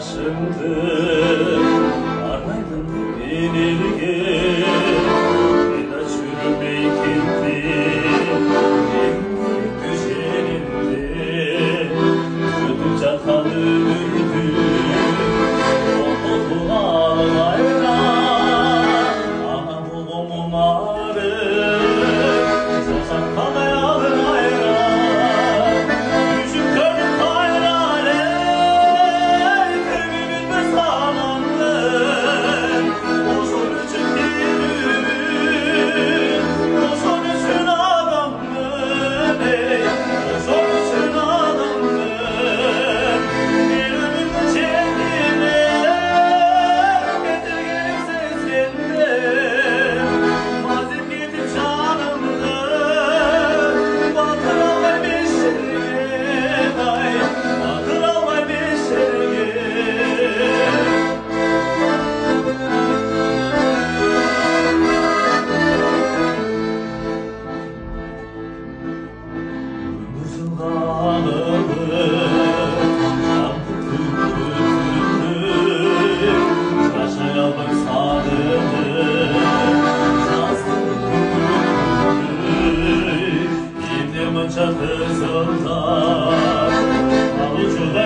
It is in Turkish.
taşındı Armaydın binilge Eda çürümeyi gitti Emlik düzeninde Ödünce kalırdı Oldu ağlayla Aha bulumun ağrı Sazak kalayalım hayran Yüzüm körüm hayrane Kırmızı sağlamlığım Uzun için gülüm Uzun için adamlığım Uzun için adamlığım Bir ömür çekime Getir gelip ses geldim Mazim gidip canımdır Batır alay bir şergin ay Batır alay bir şergin Ömürsün dağılıdır Yandı tütündür Taşayalım sağlıdır Sazlık tütündür İbnimin çatısında Avucuna